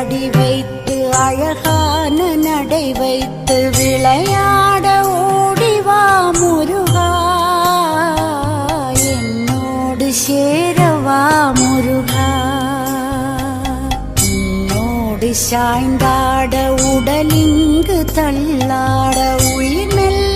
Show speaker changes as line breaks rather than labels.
அடி வைத்து அழகான நடை வைத்து விளையாட ஓடிவா முருகா, என்னோடு சேரவா முருகா. உன்னோடு சாய்ந்தாட உடலிங்கு தள்ளாட உயிர் மெல்ல